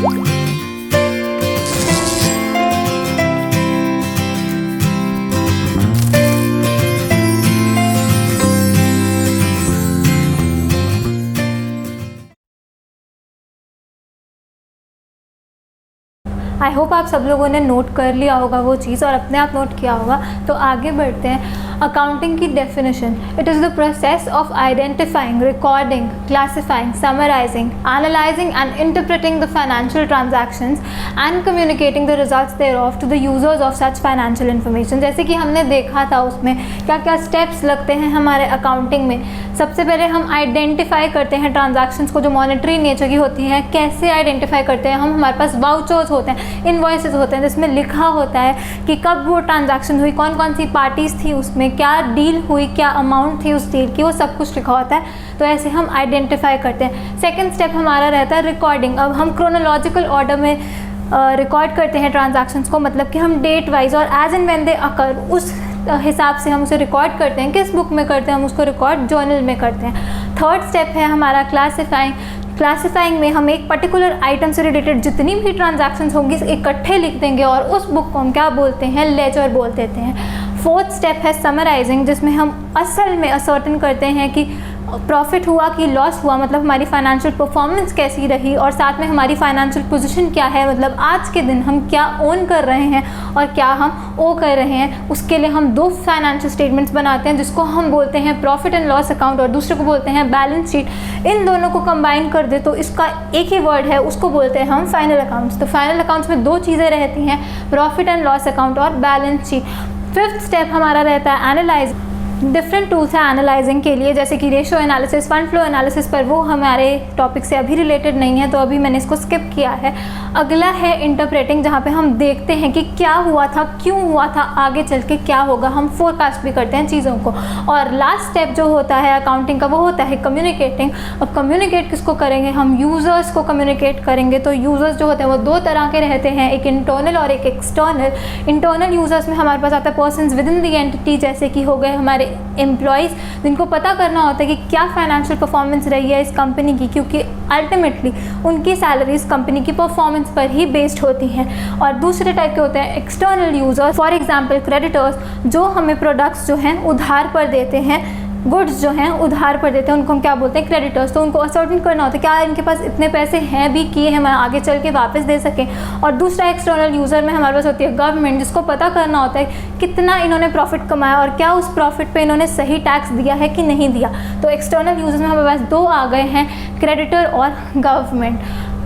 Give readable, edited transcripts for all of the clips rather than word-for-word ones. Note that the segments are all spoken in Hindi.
आई होप आप सब लोगों ने नोट कर लिया होगा वो चीज़ और अपने आप नोट किया होगा। तो आगे बढ़ते हैं। अकाउंटिंग की definition: it is the process of identifying, recording, classifying, summarising, analysing and interpreting the financial transactions and communicating the results thereof to the users of such financial information. जैसे कि हमने देखा था उसमें क्या क्या स्टेप्स लगते हैं हमारे अकाउंटिंग में। सबसे पहले हम आइडेंटिफाई करते हैं ट्रांजैक्शंस को जो मॉनेटरी नेचर की होती हैं। कैसे आइडेंटिफाई करते हैं हम? हमारे पास वाउचर्स होते हैं, इनवॉइसेस होते हैं जिसमें लिखा होता है कि कब वो ट्रांजैक्शन हुई, कौन कौन सी पार्टीज थी उसमें, क्या डील हुई, क्या अमाउंट थी उस डील की, वो सब कुछ लिखा होता है। तो ऐसे हम आइडेंटिफाई करते हैं। सेकेंड स्टेप हमारा रहता है रिकॉर्डिंग। अब हम क्रोनोलॉजिकल ऑर्डर में रिकॉर्ड करते हैं ट्रांजैक्शंस को, मतलब कि हम डेट वाइज और एज एंड व्हेन दे अकर उस हिसाब से हम उसे रिकॉर्ड करते हैं। किस बुक में करते हैं? हम उसको रिकॉर्ड जर्नल में करते हैं। थर्ड स्टेप है हमारा क्लासिफाइंग। क्लासिफाइंग में हम एक पर्टिकुलर आइटम से रिलेटेड जितनी भी ट्रांजैक्शंस होंगी इकट्ठे लिख देंगे और उस बुक को हम क्या बोलते हैं? लेजर बोल देते हैं। फोर्थ स्टेप है समराइजिंग, जिसमें हम असल में असर्टेन करते हैं कि प्रॉफिट हुआ कि लॉस हुआ, मतलब हमारी फाइनेंशियल परफॉर्मेंस कैसी रही और साथ में हमारी फाइनेंशियल पोजीशन क्या है, मतलब आज के दिन हम क्या ओन कर रहे हैं और क्या हम ओ कर रहे हैं। उसके लिए हम दो फाइनेंशियल स्टेटमेंट्स बनाते हैं जिसको हम बोलते हैं प्रॉफिट एंड लॉस अकाउंट और दूसरे को बोलते हैं बैलेंस शीट। इन दोनों को कंबाइन कर दे तो इसका एक ही वर्ड है, उसको बोलते हैं हम फाइनल अकाउंट्स। तो फाइनल अकाउंट्स में दो चीज़ें रहती हैं, प्रॉफिट एंड लॉस अकाउंट और बैलेंस शीट। फिफ्थ स्टेप हमारा रहता है एनालाइज। डिफरेंट टूल्स हैं एनालाइजिंग के लिए, जैसे कि ratio analysis, fund flow analysis, पर वो हमारे टॉपिक से अभी रिलेटेड नहीं है तो अभी मैंने इसको स्किप किया है। अगला है इंटरप्रेटिंग, जहाँ पे हम देखते हैं कि क्या हुआ था, क्यों हुआ था, आगे चल के क्या होगा, हम फोरकास्ट भी करते हैं चीज़ों को। और लास्ट स्टेप जो होता है अकाउंटिंग का वो होता है कम्युनिकेटिंग। अब कम्युनिकेट किसको करेंगे? हम यूज़र्स को कम्युनिकेट करेंगे। तो यूज़र्स जो होते हैं वो दो तरह के रहते हैं, एक इंटरनल और एक एक्सटर्नल। इंटरनल यूज़र्स में हमारे पास आता है persons with in the entity, जैसे कि हो गए हमारे एम्प्लॉयज़, जिनको पता करना होता है कि क्या फाइनेंशियल परफॉर्मेंस रही है इस कंपनी की, क्योंकि अल्टीमेटली उनकी सैलरीज कंपनी की परफॉर्मेंस पर ही बेस्ड होती हैं। और दूसरे टाइप के होते हैं external users, for example creditors, जो हमें प्रोडक्ट्स जो हैं उधार पर देते हैं, गुड्स जो हैं उधार पर देते हैं, उनको हम क्या बोलते हैं? क्रेडिटर्स। तो उनको असर्टेन करना होता है क्या इनके पास इतने पैसे हैं भी कि हम आगे चल के वापस दे सकें। और दूसरा एक्सटर्नल यूज़र में हमारे पास होती है गवर्नमेंट, जिसको पता करना होता है कितना इन्होंने प्रॉफिट कमाया और क्या उस प्रॉफिट पे इन्होंने सही टैक्स दिया है कि नहीं दिया। तो एक्सटर्नल यूज़र्स में हमारे पास दो आ गए हैं, क्रेडिटर और गवर्नमेंट।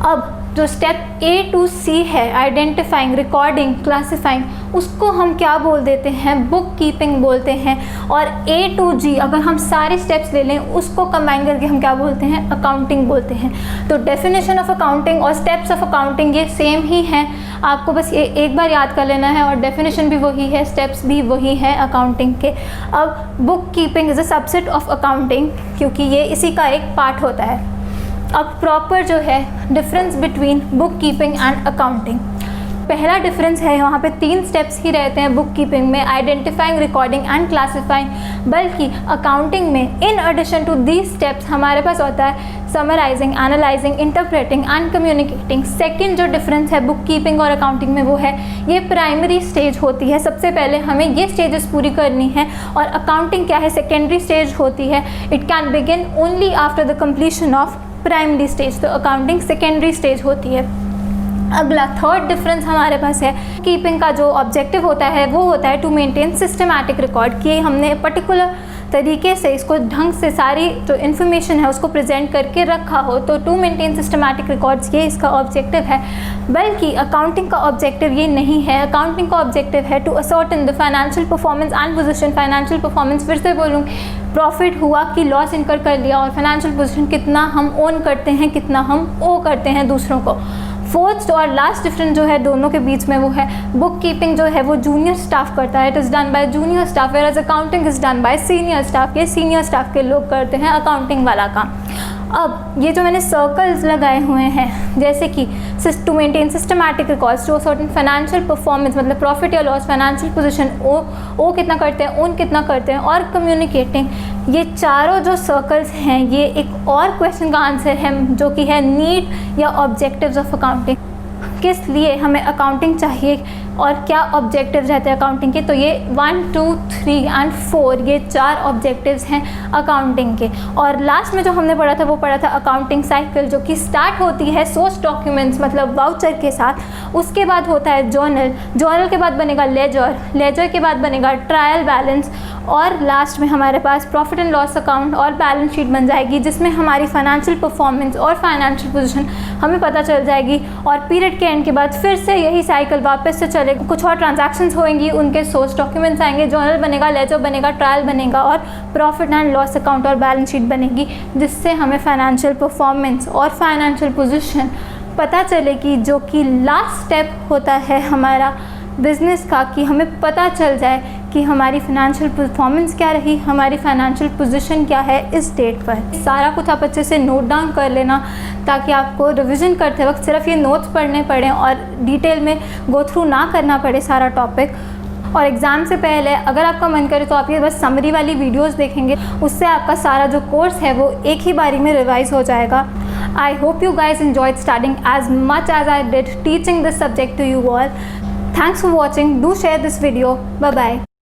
अब जो स्टेप ए टू सी है, आइडेंटिफाइंग, रिकॉर्डिंग, क्लासिफाइंग, उसको हम क्या बोल देते हैं? बुक कीपिंग बोलते हैं। और ए टू जी अगर हम सारे स्टेप्स ले लें उसको कंबाइन करके हम क्या बोलते हैं? अकाउंटिंग बोलते हैं। तो डेफिनेशन ऑफ अकाउंटिंग और स्टेप्स ऑफ अकाउंटिंग ये सेम ही हैं, आपको बस ये एक बार याद कर लेना है। और डेफिनेशन भी वही है, स्टेप्स भी वही हैं अकाउंटिंग के। अब book keeping is a subset of accounting, क्योंकि ये इसी का एक पार्ट होता है। अब प्रॉपर जो है difference between bookkeeping and accounting, पहला डिफरेंस है यहाँ पे 3 स्टेप्स ही रहते हैं बुक कीपिंग में, आइडेंटिफाइंग, रिकॉर्डिंग एंड क्लासिफाइंग। बल्कि अकाउंटिंग में in addition to these steps हमारे पास होता है summarising, analysing, interpreting and communicating. Second जो डिफरेंस है बुक कीपिंग और अकाउंटिंग में वो है ये प्राइमरी स्टेज होती है, सबसे पहले हमें ये स्टेजेस पूरी करनी है। और अकाउंटिंग क्या है? सेकेंडरी स्टेज होती है। It can begin only after the completion of primary stage. तो अकाउंटिंग सेकेंडरी स्टेज होती है। अगला थर्ड डिफरेंस हमारे पास है कीपिंग का जो ऑब्जेक्टिव होता है वो होता है टू मेंटेन सिस्टमैटिक रिकॉर्ड, कि हमने पर्टिकुलर तरीके से इसको ढंग से सारी जो इन्फॉर्मेशन है उसको प्रेजेंट करके रखा हो। तो टू मेंटेन सिस्टमैटिक रिकॉर्ड्स ये इसका ऑब्जेक्टिव है। बल्कि अकाउंटिंग का ऑब्जेक्टिव ये नहीं है। अकाउंटिंग का ऑब्जेक्टिव है to ascertain the financial performance and position. Financial performance फिर से बोलूँगी, प्रॉफिट हुआ कि लॉस इनकर कर लिया, और फाइनेंशियल पोजीशन कितना हम ओन करते हैं, कितना हम ओ करते हैं दूसरों को। फोर्थ और लास्ट डिफरेंस जो है दोनों के बीच में वो है बुक कीपिंग जो है वो जूनियर स्टाफ करता है, it is done by junior staff, whereas accounting is done by senior staff. ये सीनियर स्टाफ के लोग करते हैं अकाउंटिंग वाला काम। अब ये जो मैंने सर्कल्स लगाए हुए हैं, जैसे कि to maintain systematic records to ascertain financial performance, मतलब प्रॉफिट या लॉस, फाइनेंशियल पोजीशन, ओ कितना करते हैं, ओन कितना करते हैं, और कम्युनिकेटिंग, ये चारों जो सर्कल्स हैं ये एक और क्वेश्चन का आंसर है जो कि है नीड या ऑब्जेक्टिव्स ऑफ अकाउंटिंग। किस लिए हमें अकाउंटिंग चाहिए और क्या ऑब्जेक्टिव्स रहते हैं अकाउंटिंग के। तो ये 1, 2, 3 एंड 4 ये 4 ऑब्जेक्टिव्स हैं अकाउंटिंग के। और लास्ट में जो हमने पढ़ा था वो पढ़ा था अकाउंटिंग साइकिल, जो कि स्टार्ट होती है सोर्स डॉक्यूमेंट्स मतलब वाउचर के साथ। उसके बाद होता है जर्नल, जर्नल के बाद बनेगा लेजर, लेजर के बाद बनेगा ट्रायल बैलेंस, और लास्ट में हमारे पास प्रॉफिट एंड लॉस अकाउंट और बैलेंस शीट बन जाएगी, जिसमें हमारी फाइनेंशियल परफॉर्मेंस और फाइनेंशियल पोजीशन हमें पता चल जाएगी। और पीरियड के एंड के बाद फिर से यही साइकिल वापस से चलेगा, कुछ और ट्रांजैक्शंस होंगी, उनके सोर्स डॉक्यूमेंट्स आएंगे, जर्नल बनेगा, लेजर बनेगा, ट्रायल बनेगा और प्रॉफिट एंड लॉस अकाउंट और बैलेंस शीट बनेगी, जिससे हमें फाइनेंशियल परफॉर्मेंस और फाइनेंशियल पोजीशन पता चलेगी, जो कि लास्ट स्टेप होता है हमारा बिज़नेस का, कि हमें पता चल जाए कि हमारी फाइनेंशियल परफॉर्मेंस क्या रही, हमारी फाइनेंशियल पोजीशन क्या है इस डेट पर। सारा कुछ आप अच्छे से नोट डाउन कर लेना, ताकि आपको रिवीजन करते वक्त सिर्फ ये नोट्स पढ़ने पड़े और डिटेल में गो थ्रू ना करना पड़े सारा टॉपिक। और एग्ज़ाम से पहले अगर आपका मन करे तो आप ये बस समरी वाली वीडियोस देखेंगे, उससे आपका सारा जो कोर्स है वो एक ही बारी में रिवाइज हो जाएगा। I hope you guys enjoyed studying as much as I did teaching this subject to you all. Thanks for watching. Do share this video. Bye bye.